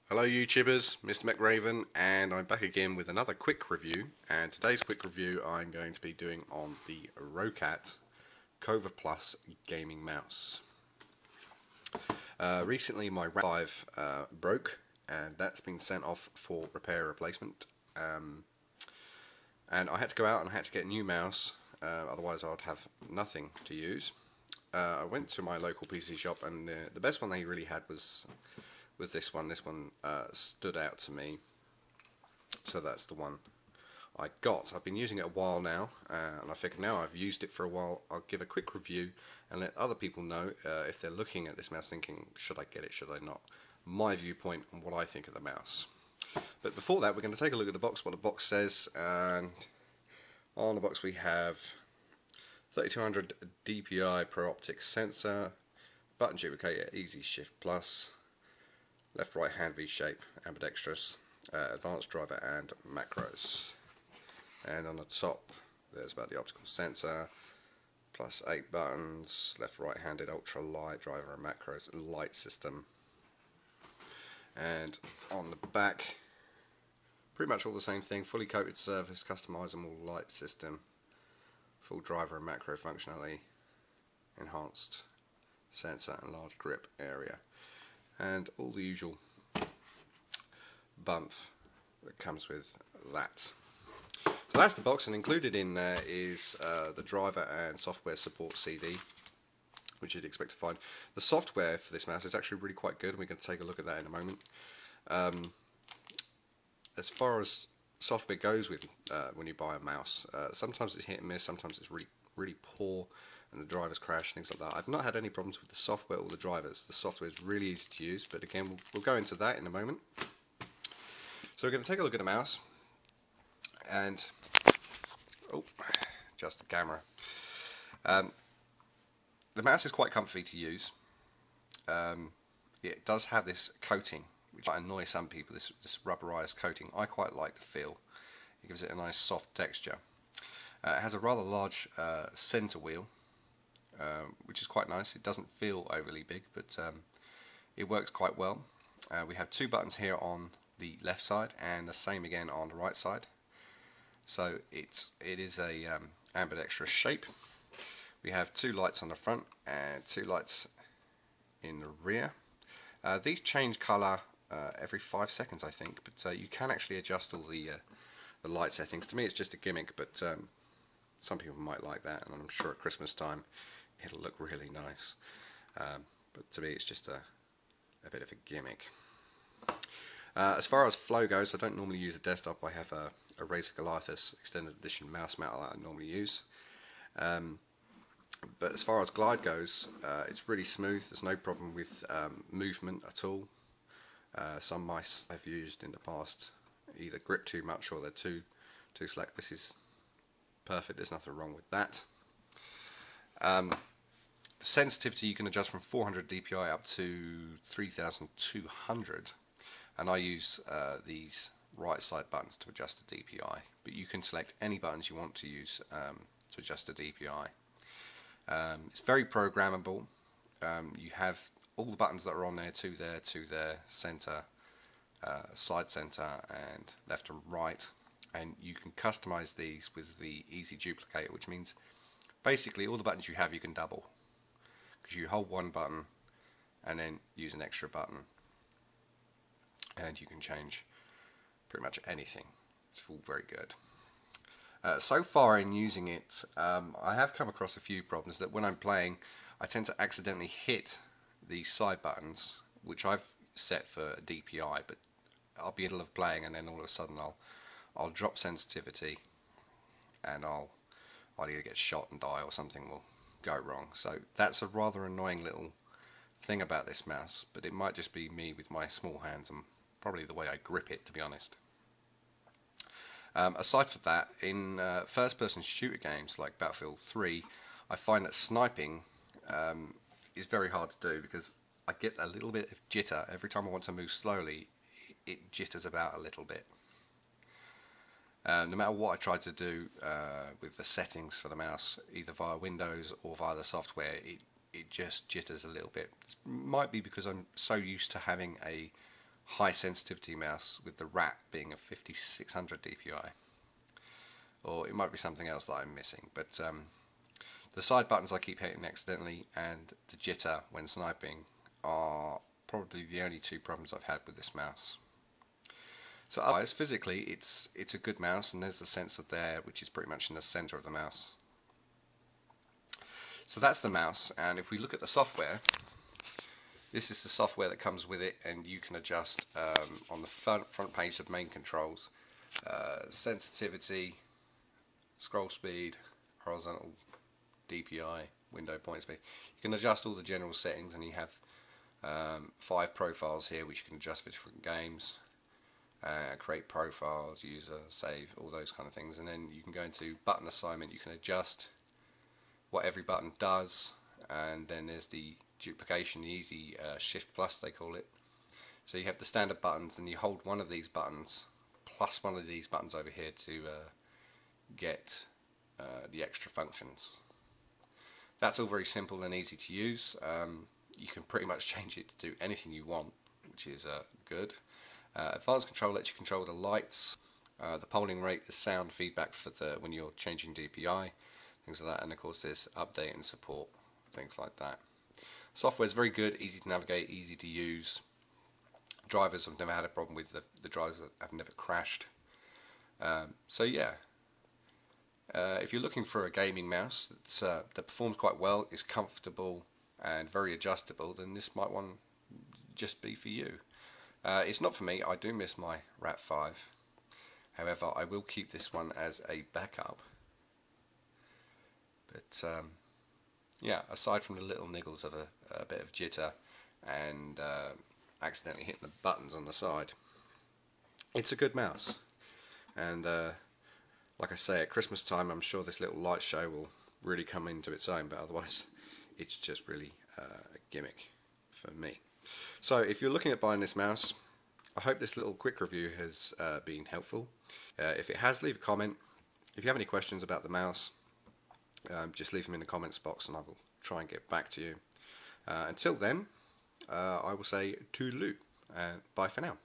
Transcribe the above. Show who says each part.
Speaker 1: Hello YouTubers, Mr. McRaven, and I'm back again with another quick review. And today's quick review I'm going to be doing on the Roccat Kova Gaming mouse. Recently my R.A.T 5 broke, and that's been sent off for repair replacement. And I had to go out and I had to get a new mouse, otherwise I'd have nothing to use. I went to my local PC shop, and the best one they really had was this one. This one stood out to me, so that's the one I got. I've been using it a while now, and I figured now I've used it for a while, I'll give a quick review and let other people know if they're looking at this mouse thinking, should I get it, should I not? My viewpoint on what I think of the mouse. But before that, we're going to take a look at the box, what the box says. And on the box we have 3200 DPI pro optic sensor, button duplicator, easy shift plus, left right hand V shape, ambidextrous, advanced driver and macros. And on the top there's about the optical sensor, plus 8 buttons, left right handed, ultra light, driver and macros, light system. And on the back, pretty much all the same thing, fully coated surface, customizable light system, full driver and macro functionality, enhanced sensor and large grip area, and all the usual bump that comes with that. So that's the box, and included in there is the driver and software support CD, which you'd expect to find. The software for this mouse is actually really quite good. We're going to take a look at that in a moment. As far as software goes with when you buy a mouse, sometimes it's hit and miss, sometimes it's really poor and the drivers crash, things like that. I've not had any problems with the software or the drivers. The software is really easy to use, but again we'll go into that in a moment. So we're going to take a look at the mouse, and just the camera. The mouse is quite comfy to use. It does have this coating which might annoy some people, this rubberized coating. I quite like the feel. It gives it a nice soft texture. It has a rather large center wheel, which is quite nice. It doesn't feel overly big, but it works quite well. We have 2 buttons here on the left side and the same again on the right side. So it is a ambidextrous shape. We have 2 lights on the front and 2 lights in the rear. These change colour every 5 seconds, I think, but you can actually adjust all the light settings. To me it's just a gimmick, but some people might like that, and I'm sure at Christmas time it'll look really nice. But to me it's just a bit of a gimmick. As far as flow goes, I don't normally use a desktop. I have a Razer Goliathus extended edition mouse mount that I normally use. But as far as glide goes, it's really smooth. There's no problem with movement at all. Some mice I've used in the past either grip too much or they're too slack. This is perfect. There's nothing wrong with that. The sensitivity you can adjust from 400 DPI up to 3200, and I use these right side buttons to adjust the DPI, but you can select any buttons you want to use to adjust the DPI. It's very programmable. You have all the buttons that are on there, to there, center, side center, and left and right, and you can customize these with the easy duplicator, which means basically all the buttons you have you can double, because you hold one button and then use an extra button, and you can change pretty much anything. It's all very good. So far in using it, I have come across a few problems that when I'm playing I tend to accidentally hit these side buttons, which I've set for DPI, but I'll be in the middle of playing and then all of a sudden I'll drop sensitivity and I'll either get shot and die or something will go wrong. So that's a rather annoying little thing about this mouse, but it might just be me with my small hands and probably the way I grip it, to be honest. Aside from that, in first-person shooter games like Battlefield 3, I find that sniping is very hard to do because I get a little bit of jitter. Every time I want to move slowly, it jitters about a little bit. No matter what I try to do with the settings for the mouse, either via Windows or via the software, it just jitters a little bit. It might be because I'm so used to having a high sensitivity mouse with the R.A.T being a 5600 DPI, or it might be something else that I'm missing, but the side buttons I keep hitting accidentally and the jitter when sniping are probably the only two problems I've had with this mouse. So otherwise, physically, it's a good mouse, and there's the sensor there, which is pretty much in the center of the mouse. So that's the mouse, and if we look at the software, this is the software that comes with it, and you can adjust on the front page of main controls, sensitivity, scroll speed, horizontal DPI, window point speed. You can adjust all the general settings, and you have 5 profiles here which you can adjust for different games. Create profiles, user, save, all those kind of things, and then you can go into button assignment. You can adjust what every button does, and then there's the duplication, the easy shift plus they call it. So you have the standard buttons, and you hold one of these buttons plus one of these buttons over here to get the extra functions. That's all very simple and easy to use. You can pretty much change it to do anything you want, which is good. Advanced control lets you control the lights, the polling rate, the sound feedback for when you're changing DPI, things like that, and of course there's update and support, things like that. Software is very good, easy to navigate, easy to use. Drivers, I've never had a problem with the drivers, have never crashed. So yeah, if you're looking for a gaming mouse that performs quite well, is comfortable and very adjustable, then this might just be for you. It's not for me. I do miss my R.A.T 5. However, I will keep this one as a backup. But yeah, aside from the little niggles of a bit of jitter and accidentally hitting the buttons on the side, it's a good mouse. And like I say, at Christmas time, I'm sure this little light show will really come into its own, but otherwise it's just really a gimmick for me. So if you're looking at buying this mouse, I hope this little quick review has been helpful. If it has, leave a comment. If you have any questions about the mouse, just leave them in the comments box and I will try and get back to you. Until then, I will say toodaloo. Bye for now.